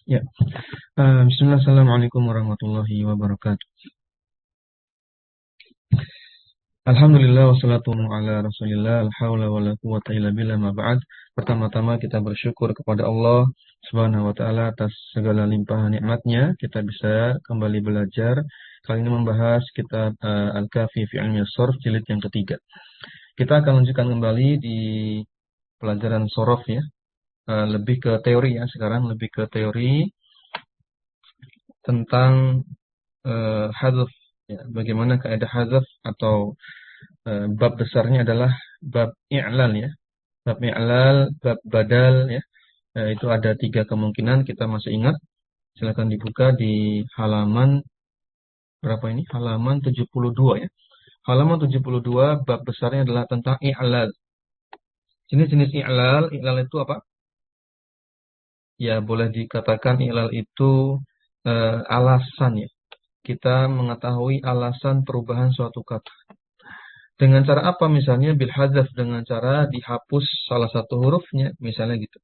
Ya, Bismillah, Assalamualaikum warahmatullahi wabarakatuh. Alhamdulillah wassalatu ala rasulillah, alhawla wa la quwata illa billah ma ba'd. Pertama-tama kita bersyukur kepada Allah Subhanahu wa taala atas segala limpahan nikmatnya. Kita bisa kembali belajar. Kali ini membahas kitab Al-Kafi fi Ilmi Sharh jilid yang ketiga. Kita akan lanjutkan kembali di pelajaran sorof ya. Lebih ke teori ya sekarang, lebih ke teori tentang hadzf ya, bagaimana kaidah hadzf atau bab besarnya adalah bab i'lal ya. Bab i'lal, bab badal ya. Itu ada tiga kemungkinan, kita masih ingat. Silakan dibuka di halaman berapa ini? Halaman 72 ya. Halaman 72 bab besarnya adalah tentang i'lal. Jenis-jenis i'lal, i'lal itu apa? Ya, boleh dikatakan i'lal itu alasan ya. Kita mengetahui alasan perubahan suatu kata. Dengan cara apa misalnya bil hadzaf, dengan cara dihapus salah satu hurufnya misalnya gitu.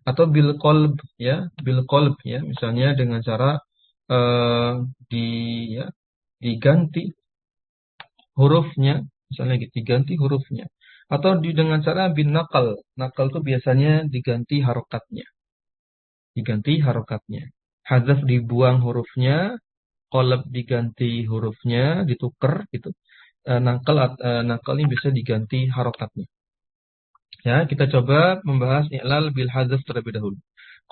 Atau bil qalb ya, bil qalb ya, misalnya dengan cara eh, di ya, diganti hurufnya misalnya gitu, diganti hurufnya. Atau dengan cara bin nakal. Nakal itu biasanya diganti harokatnya, diganti harokatnya. Hadzaf dibuang hurufnya, qalb diganti hurufnya, ditukar gitu. Nakal ini bisa diganti harokatnya. Ya, kita coba membahas i'lal bil hadzaf terlebih dahulu.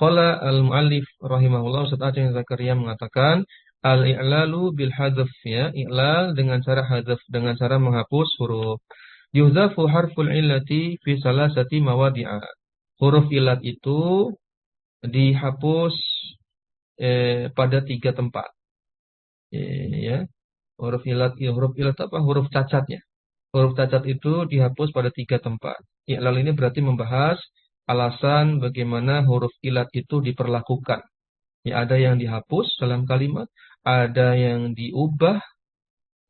Qala al-muallif rahimahullah Ustaz Aceh Zakaria mengatakan al-i'lalu bil hadzaf ya, i'lal dengan cara hadzaf, dengan cara menghapus huruf. Yuhzafu harful illati fi salasati mawadi'a. Huruf ilat itu dihapus pada tiga tempat. Ya, huruf ilat apa? Huruf cacatnya. Huruf cacat itu dihapus pada tiga tempat. I'lal ini berarti membahas alasan bagaimana huruf ilat itu diperlakukan. Ya, ada yang dihapus dalam kalimat, ada yang diubah,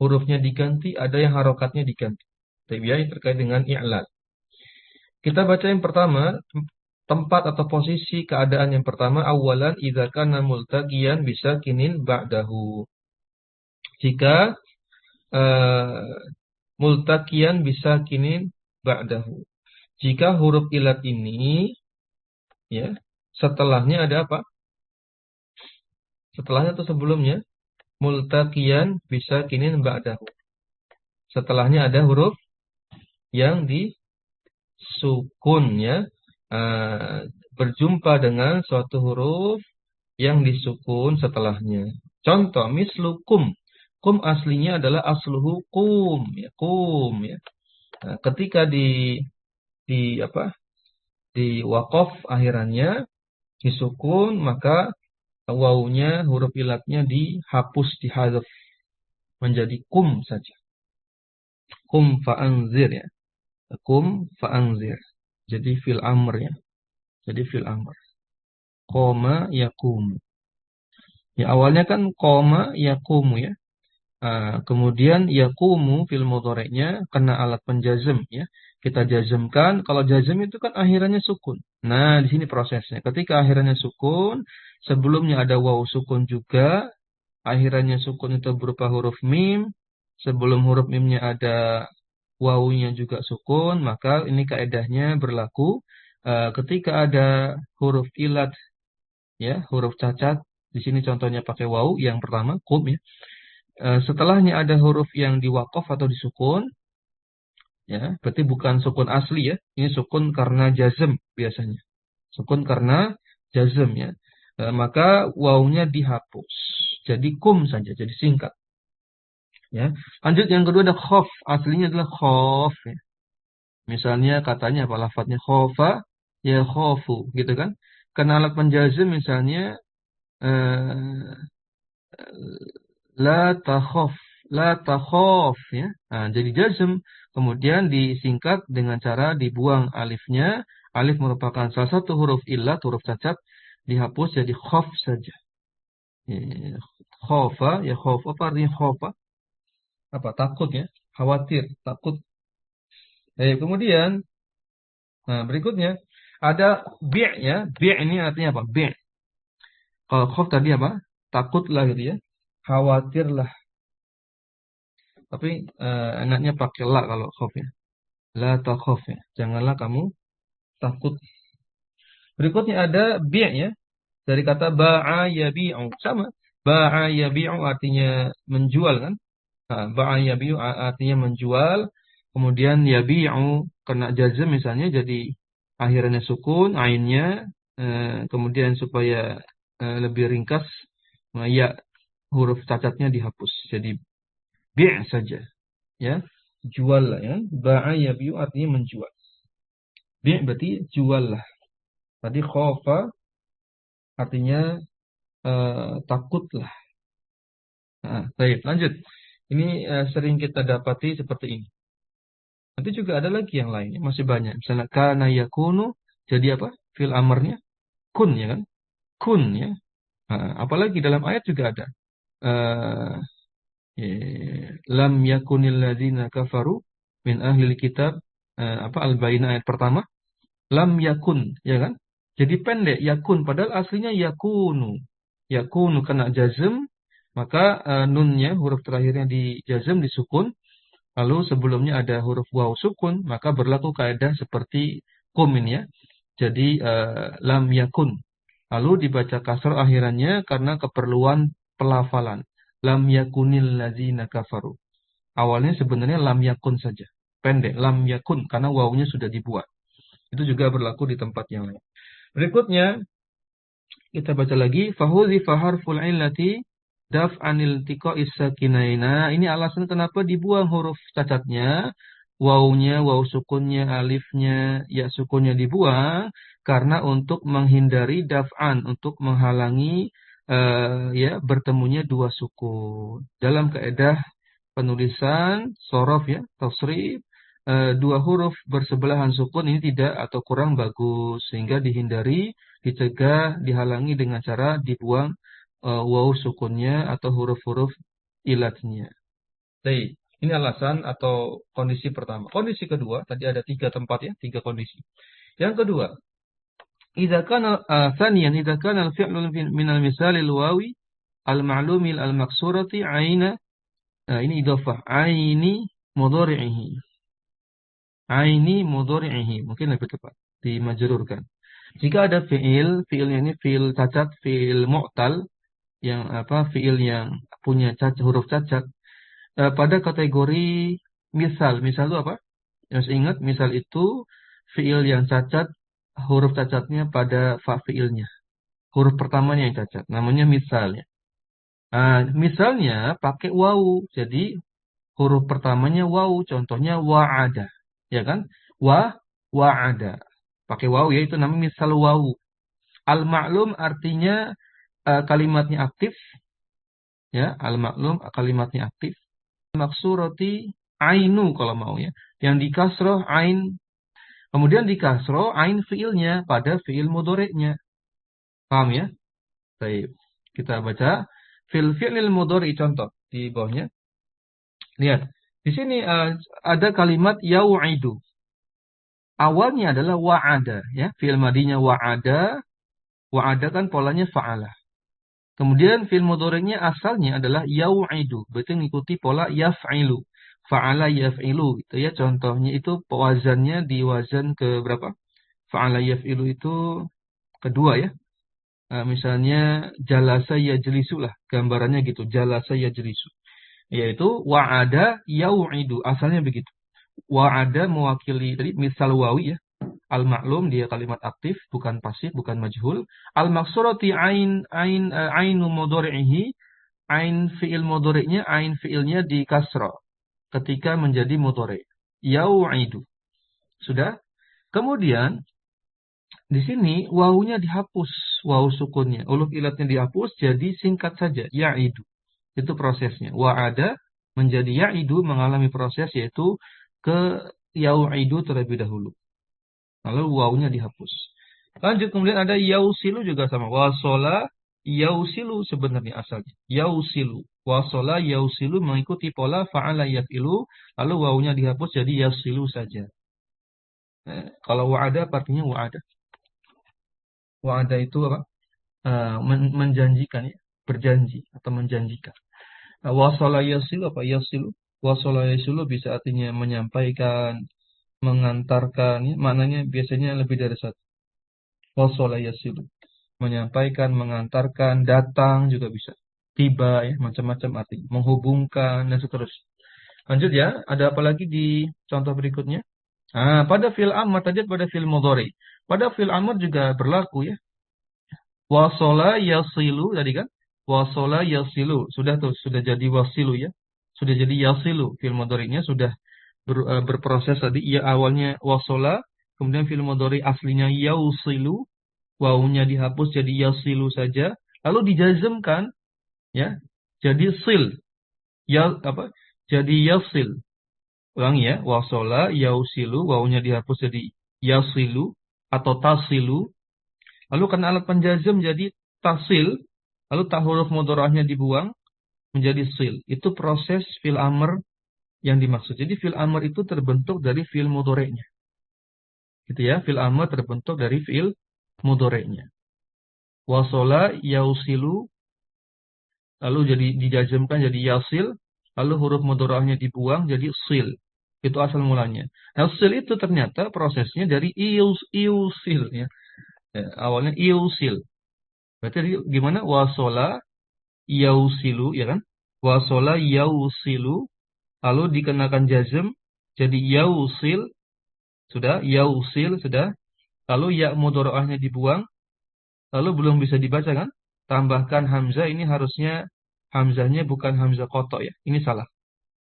hurufnya diganti, ada yang harokatnya diganti. Tapi ya, ini terkait dengan i'lal. Kita baca yang pertama, tempat atau posisi keadaan yang pertama, awalan idza kana multaqiyan bisa kinin ba'dahu. Jika eh, multaqiyan bisa kinin ba'dahu. Jika huruf ilat ini ya, setelahnya ada apa? Setelahnya atau sebelumnya? Multaqiyan bisa kinin ba'dahu. Setelahnya ada huruf yang disukun ya. Eh, Berjumpa dengan suatu huruf yang disukun setelahnya. Contoh mislukum. Kum aslinya adalah asluhu kum ya, kum ya. Nah, ketika di apa? Di wakof akhirannya disukun, maka wawunya huruf ilatnya dihapus, dihadzaf menjadi kum saja. Kum fa'anzir ya. Kum fa'anzir. Jadi fil amr ya. Jadi fil amr. Koma yakum. Ya awalnya kan koma yakumu ya. Kemudian yakumu fil mudhari'nya kena alat penjazm ya. Kita jazmkan, kalau jazm itu kan akhirannya sukun. Nah, di sini prosesnya. Ketika akhirannya sukun, sebelumnya ada waw sukun juga, akhirannya sukun itu berupa huruf mim, sebelum huruf mimnya ada wawunya juga sukun, maka ini kaedahnya berlaku ketika ada huruf ilat ya, huruf cacat. Di sini contohnya pakai waw yang pertama, kum ya. Setelahnya ada huruf yang diwakaf atau disukun, ya, berarti bukan sukun asli ya. Ini sukun karena jazm biasanya. Sukun karena jazm ya. Maka wawunya dihapus. Jadi kum saja, jadi singkat. Ya. Lanjut yang kedua ada khof. Aslinya adalah khof ya. Misalnya katanya apa lafadznya khofa ya khofu gitu kan. Karena alat penjazm misalnya eh, la takhof, la takhof ya. Nah, jadi jazm kemudian disingkat dengan cara dibuang alifnya. Alif merupakan salah satu huruf illat, huruf cacat, dihapus jadi khof saja. Ya, khofa ya khof, apa artinya khofa? Apa takut ya? Khawatir, takut. Kemudian nah berikutnya ada bi' ya. Bi' ini artinya apa? Bi'. Kalau khauf tadi apa? Takutlah gitu ya. Khawatirlah. Tapi enaknya pakai la kalau khauf ya. La takhaf ya. Janganlah kamu takut. Berikutnya ada bi' ya. Dari kata ba'a yabi'u. Sama. Ba'a yabi'u artinya menjual kan. Ba'a yabi'u artinya menjual. Kemudian yabi'u kena jazm misalnya jadi akhirnya sukun, ainnya. Kemudian supaya lebih ringkas, ya huruf cacatnya dihapus. Jadi bi' saja. Ya. Jual lah ya. Ba'a yabi'u artinya menjual. Bi' berarti jual lah. Tadi khofa artinya takutlah. Nah, baik, lanjut. Ini sering kita dapati seperti ini. Nanti juga ada lagi yang lain, masih banyak. Misalnya kana yakunu, jadi apa? Fil amarnya kun ya kan? Kun ya. Nah, apalagi dalam ayat juga ada. Eh, lam yakunil ladzina kafaru min ahlil kitab, apa al-Baqarah ayat pertama. Lam yakun, ya kan? Jadi pendek yakun padahal aslinya yakunu. Yakunu kena jazm, maka nunnya huruf terakhirnya di jazm disukun, lalu sebelumnya ada huruf waw sukun, maka berlaku kaidah seperti kum ini ya. Jadi lam yakun. Lalu dibaca kasar akhirannya karena keperluan pelafalan. Lam yakunil ladzina kafaru. Awalnya sebenarnya lam yakun saja. Pendek lam yakun karena wawnya sudah dibuat. Itu juga berlaku di tempat yang lain. Berikutnya kita baca lagi fahudzifa harful illati daf'anil tiqa'is sakinaina. Ini alasan kenapa dibuang huruf cacatnya, wawunya, waw sukunnya, alifnya, ya sukunnya dibuang karena untuk menghindari daf'an, untuk menghalangi ya bertemunya dua sukun. Dalam kaidah penulisan sorof ya, tasrif, dua huruf bersebelahan sukun ini tidak atau kurang bagus sehingga dihindari, dicegah, dihalangi dengan cara dibuang waw sukunnya atau huruf-huruf ilatnya. Jadi, ini alasan atau kondisi pertama. Kondisi kedua, tadi ada tiga tempat ya, tiga kondisi. Yang kedua, idza kana al-fi'lu min al-misalil wawi al-ma'lumil al-maksurati aina. Nah, ini idhofah. Aini mudhari'ihi. Aini mudhari'ihi. Mungkin lebih tepat. Dimajrurkan. Jika ada fiilnya ini fiil cacat, fiil mu'tal, yang apa, fiil yang punya cacat, huruf cacat, pada kategori misal. Misal itu apa? Yang saya ingat, misal itu fiil yang cacat, huruf cacatnya pada fa fiilnya. Huruf pertamanya yang cacat. Namanya misalnya. Misalnya pakai wawu. Jadi huruf pertamanya wawu, contohnya wa'ada, ya kan? Wa'ada. Pakai wawu ya, itu namanya misal wawu. Al-ma'lum artinya kalimatnya aktif, ya. Al-ma'lum kalimatnya aktif. Maksurati ainu kalau mau ya. Yang di kasroh ain, kemudian di kasroh ain fiilnya pada fiil mudhari'nya. Paham ya? Baik. Kita baca fi'lil mudhari contoh di bawahnya. Lihat. Di sini ada kalimat yau'idu. Awalnya adalah wa'ada ya, fi'il madinya wa'ada. Wa'ada kan polanya fa'ala. Kemudian fi'il mudhari'nya asalnya adalah yau'idu, berarti mengikuti pola yaf'ilu. Fa'ala yaf'ilu gitu ya. Contohnya itu wazannya di wazan ke berapa? Fa'ala yaf'ilu itu kedua ya. Misalnya jalasa yajlisu lah, gambarannya gitu, jalasa yajlisu. Yaitu wa'ada yau'idu, asalnya begitu. Wa'ada mewakili tadi misal wawi ya. Al-ma'lum dia kalimat aktif, bukan pasif, bukan majhul. Al-maksurati ainu mudhari'ihi, ain fi'il mudhari'nya, ain fi'ilnya di kasra ketika menjadi mudhari'. Yau'idu. Sudah? Kemudian di sini wawunya dihapus, wawu sukunnya. Huruf ilatnya dihapus jadi singkat saja, ya'idu. Itu prosesnya. Wa'ada menjadi ya'idu mengalami proses yaitu ke yau'idu terlebih dahulu. Lalu wawunya dihapus. Lanjut kemudian ada yausilu juga sama. Wasola yausilu sebenarnya asalnya. Yausilu. Wasola yausilu mengikuti pola fa'ala yaf'ilu. Lalu wawunya dihapus jadi yausilu saja. Kalau wa'ada artinya wa'ada. Wa'ada itu apa? menjanjikan ya, berjanji atau menjanjikan. Wasala yasilu apa yasilu? Wasala yasilu bisa artinya menyampaikan, mengantarkan, ya. Maknanya biasanya lebih dari satu. Wasala yasilu. Menyampaikan, mengantarkan, datang juga bisa. Tiba ya, macam-macam arti. Menghubungkan dan seterusnya. Lanjut ya, ada apa lagi di contoh berikutnya? Pada fi'il amr tadi pada fi'il mudhari. Pada fi'il amr juga berlaku ya. Wasola yasilu tadi kan? Wasola yasilu. Sudah tuh, sudah jadi wasilu ya. Sudah jadi yasilu. Fi'il mudhari'nya sudah berproses tadi. Ya awalnya wasola, kemudian fi'il mudhari aslinya yausilu, wawunya dihapus jadi yasilu saja. Lalu dijazmkan ya. Jadi sil. Ya apa? Jadi yasil. Ulangi ya, wasola yausilu, wawunya dihapus jadi yasilu atau tasilu. Lalu karena alat penjazm jadi tasil, lalu tak huruf mudhara'ahnya dibuang menjadi sil. Itu proses fil amr yang dimaksud. Jadi fil amr itu terbentuk dari fil mudhari'nya. Gitu ya, fil amr terbentuk dari fil mudhari'nya. Wasola yausilu, lalu jadi dijazmkan jadi yasil, lalu huruf mudhara'ahnya dibuang jadi sil. Itu asal mulanya. Nah, sil itu ternyata prosesnya dari iusil ya. Awalnya iusil. Berarti gimana? Wasola yausilu ya kan? Wasola yausilu, lalu dikenakan jazm jadi yausil, sudah yausil sudah. Lalu ya mudharaahnya dibuang, lalu belum bisa dibaca kan? Tambahkan hamzah, ini harusnya hamzahnya bukan hamzah kotok ya. Ini salah.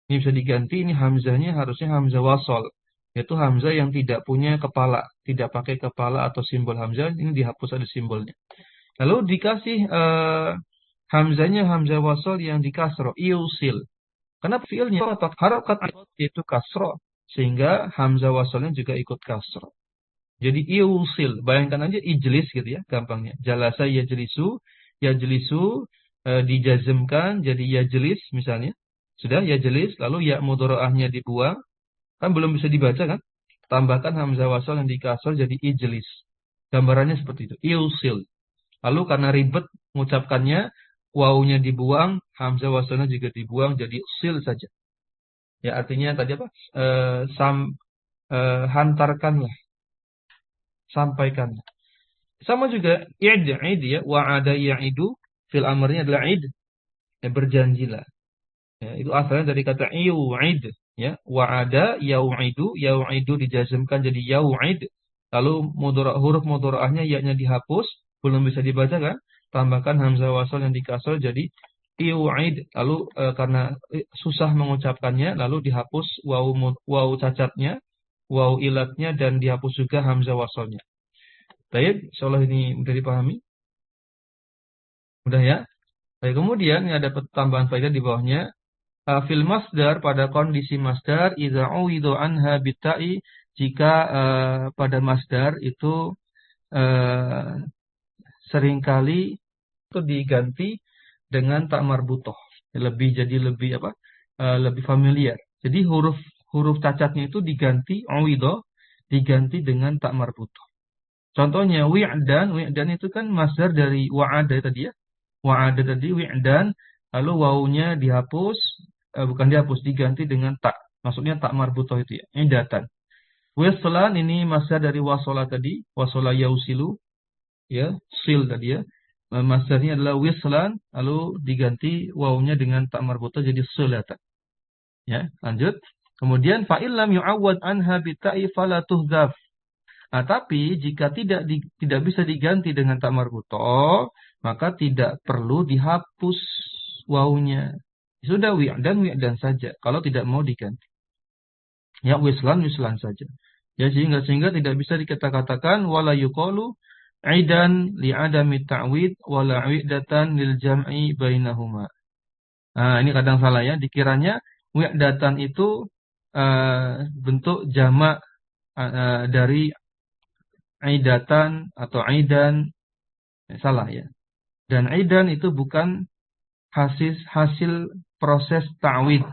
Ini bisa diganti, ini hamzahnya harusnya hamzah wasol. Yaitu hamzah yang tidak punya kepala, tidak pakai kepala atau simbol hamzah, ini dihapus ada simbolnya. Lalu dikasih hamzahnya hamzah wasol yang dikasro, iusil. Karena fiilnya harokat itu kasro, sehingga hamzah wasolnya juga ikut kasro. Jadi iusil, bayangkan aja ijlis gitu ya, gampangnya. Jalasa yajlisu, yajlisu dijazmkan jadi yajlis misalnya. Sudah yajlis, lalu ya mudharaahnya dibuang, kan belum bisa dibaca kan? Tambahkan hamzah wasol yang dikasro jadi ijlis. Gambarannya seperti itu, iusil. Lalu karena ribet mengucapkannya, wawunya dibuang, hamzah wasalnya juga dibuang, jadi sil saja. Ya artinya tadi apa? Hantarkanlah, sampaikanlah. Sama juga id ya, wa'ada ya'idu, fil amrnya adalah id, ya, berjanjilah. Ya, itu asalnya dari kata yu'id, ya, wa'ada yau'idu dijazmkan jadi yau'id. Lalu huruf mudharaahnya ya-nya dihapus, belum bisa dibaca kan? Tambahkan hamzah wasal yang dikasar jadi yu'id. Lalu karena susah mengucapkannya, lalu dihapus wawu cacatnya, wawu ilatnya dan dihapus juga hamzah wasalnya. Baik, insyaallah ini mudah dipahami. Mudah ya? Baik, kemudian ini ada tambahan faedah di bawahnya. Fil masdar pada kondisi masdar idza uwidu anha bitai, jika pada masdar itu uh, seringkali itu diganti dengan tak marbutoh, jadi lebih apa, lebih familiar. Jadi huruf cacatnya itu diganti uwido, diganti dengan tak marbutoh. Contohnya wi'dan itu kan masdar dari wa'ada tadi ya, wa'ada tadi wi'dan, lalu wawunya dihapus, bukan dihapus, diganti dengan tak. Maksudnya tak marbutoh itu ya, idatan. Wislan ini masdar dari wasola tadi, wasola yausilu, ya, sil tadi ya. Masdarnya adalah wislan, lalu diganti wawunya dengan tak marbutoh jadi silatan. Ya, lanjut. Kemudian fa'il lam yu'awwad anha bitai fala tuhdzaf. Nah, tapi jika tidak bisa diganti dengan tak marbutoh, maka tidak perlu dihapus wawunya. Sudah wi'dan saja kalau tidak mau diganti. Ya wislan saja. Ya sehingga tidak bisa dikatakan wala yuqalu aidan li'adami ta'wid wala wi'datan lil jam'i bainahuma. Nah, ini kadang salah ya, dikiranya wi'datan itu bentuk jamak dari aidatan atau aidan, salah ya. Dan aidan itu bukan hasil proses ta'wid.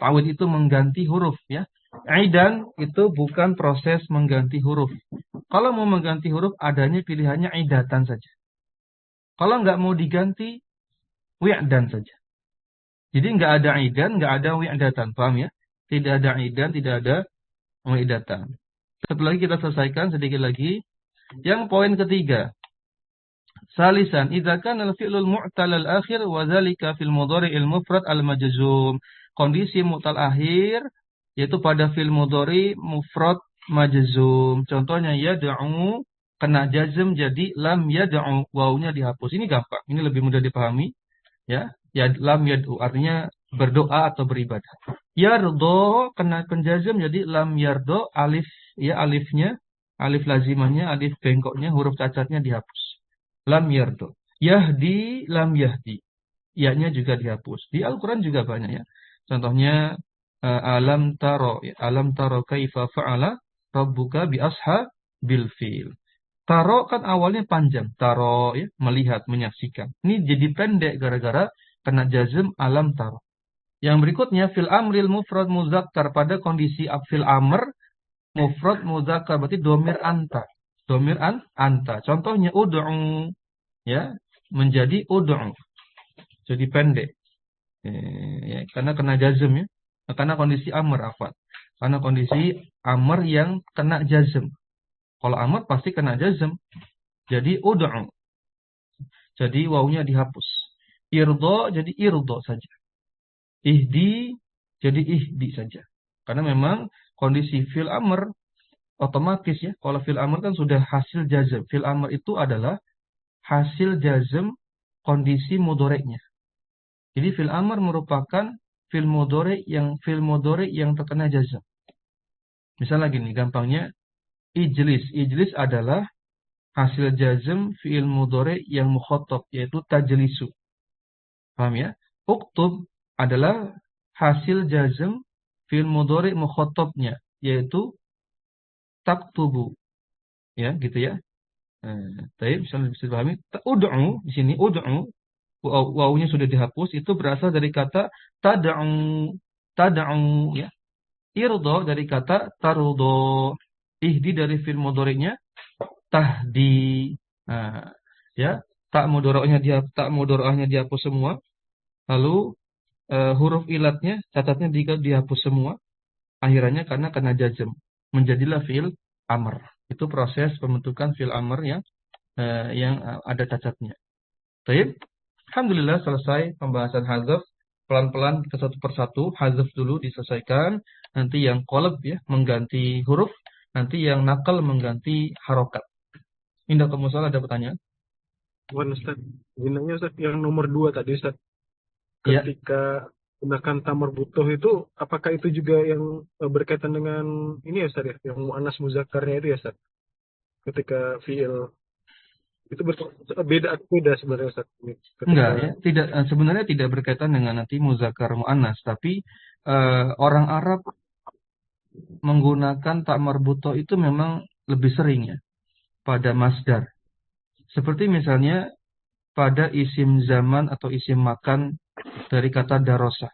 Ta'wid itu mengganti huruf ya. Aidan itu bukan proses mengganti huruf. Kalau mau mengganti huruf adanya pilihannya aidatan saja. Kalau nggak mau diganti, wi'dan saja. Jadi nggak ada idan, nggak ada wi'datan. Paham ya? Tidak ada idan, tidak ada wi'datan. Setelah kita selesaikan sedikit lagi. Yang poin ketiga. Salisan, idza kana al-fi'lul mu'tal al-akhir wa dzalika fil mudhari'il mufrad al-majzum. Kondisi mu'tal akhir yaitu pada fi'il mudhari mufrad majzum. Contohnya yad'u kena jazm jadi lam yad'u, wawunya dihapus. Ini gampang. Ini lebih mudah dipahami, ya. Ya lam yad'u artinya berdoa atau beribadah. Yardo kena penjazm jadi lam yardo, alif ya, alifnya, alif lazimahnya, alif bengkoknya, huruf cacatnya dihapus. Lam yardo. Yahdi, lam yahdi. Ia-nya juga dihapus. Di Al-Quran juga banyak ya. Contohnya, alam taro. Ya. Alam taro kaifa fa'ala rabbuka bi ashabil fil. Taro kan awalnya panjang. Taro ya, melihat, menyaksikan. Ini jadi pendek gara-gara kena jazm alam taro. Yang berikutnya, fil amril mufrad muzakkar. Pada kondisi fil amr, mufrad muzakkar. Berarti domir anta. Domir anta. Contohnya, ud'u. Ya, menjadi ud'u. Jadi pendek. Ya, karena kena jazm ya. Karena kondisi amr, afwan. Karena kondisi amr yang kena jazm. Kalau amr pasti kena jazm. Jadi ud'u. Jadi wawunya dihapus. Irdo jadi irdo saja. Ihdi jadi ihdi saja. Karena memang kondisi fil amr otomatis ya. Kalau fil amr kan sudah hasil jazm. Fil amr itu adalah hasil jazm kondisi mudhoreknya. Jadi fil amr merupakan fil mudhari yang terkena jazm. Misalnya gini, gampangnya ijlis. Ijlis adalah hasil jazm fi'il mudhari yang mukhatab, yaitu tajlisu. Paham ya? Uktub adalah hasil jazm fi'il mudhari mukhatabnya, yaitu taktubu. Ya, gitu ya. Tapi misalnya bisa dipahami, ud'u di sini ud'u wawunya sudah dihapus, itu berasal dari kata tad'u. Tad'u ya. Irdo dari kata tarudo. Ihdi dari fi'il mudhari'nya tahdi. Nah, ya, tak mudhari'ahnya dihapus semua. Lalu huruf ilatnya, catatnya dihapus semua. Akhirannya karena kena jazm. Menjadilah fi'il amr. Itu proses pembentukan fi'il amr yang ada cacatnya. Baik. Alhamdulillah selesai pembahasan hadzaf. Pelan-pelan kita satu persatu. Hadzaf dulu diselesaikan. Nanti yang qalb ya, mengganti huruf. Nanti yang nakal mengganti harokat. Indah kamu salah ada pertanyaan? Bukan Ustaz. Gunanya Ustaz yang nomor 2 tadi Ustaz. Iya. Ketika gunakan tamar butuh itu, apakah itu juga yang berkaitan dengan ini ya Ustaz ya? Yang mu'annas muzakkarnya itu ya Ustaz? Ketika fi'il itu beda sebenarnya Ustaz. Enggak Ketika ya, sebenarnya tidak berkaitan dengan nanti muzakkar muannas, tapi orang Arab menggunakan tak marbuto itu memang lebih sering ya pada masdar. Seperti misalnya pada isim zaman atau isim makan dari kata darosa.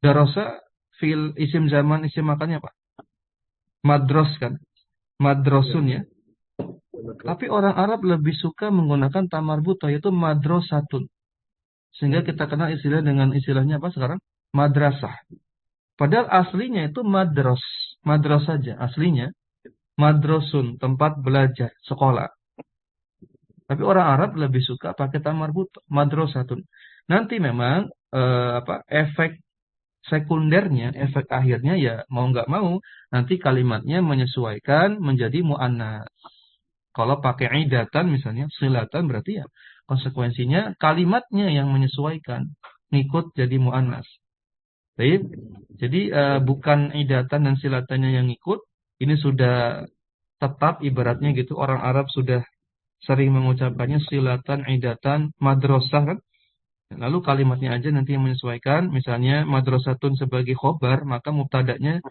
Darosa fiil isim zaman isim makannya apa? Madros kan? Madrosun ya. Tapi orang Arab lebih suka menggunakan tamar buto yaitu madrosatun. Sehingga kita kenal istilah dengan istilahnya apa sekarang? Madrasah. Padahal aslinya itu madros. Madros saja aslinya. Madrosun, tempat belajar, sekolah. Tapi orang Arab lebih suka pakai tamar buto. Madrosatun. Nanti memang efek sekundernya, efek akhirnya ya mau nggak mau nanti kalimatnya menyesuaikan menjadi mu'annas. Kalau pakai idatan misalnya silatan berarti ya konsekuensinya kalimatnya yang menyesuaikan ngikut jadi mu'annas. Baik. Jadi bukan idatan dan silatannya yang ngikut, ini sudah tetap ibaratnya gitu orang Arab sudah sering mengucapkannya silatan, idatan, madrasah kan. Lalu kalimatnya aja nanti yang menyesuaikan. Misalnya madrasatun sebagai khobar, maka mubtada'nya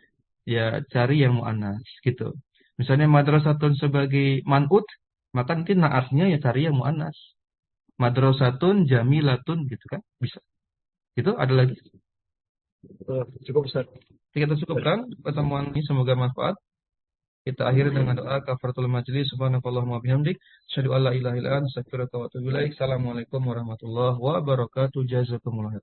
ya cari yang mu'annas gitu. Misalnya madrasatun sebagai man'ut, maka nanti naatnya ya cari yang mu'annas. Madrasatun jamilatun gitu kan, bisa. Itu ada lagi. cukup Ustaz. Kita cukupkan pertemuan ini semoga manfaat. Kita akhiri dengan doa kafaratul majlis. Subhanakallahumma bihamdik, asyhadu an la ilaha illa anta, astaghfiruka wa atubu ilaik. Assalamualaikum warahmatullahi wabarakatuh. Jazakumullah.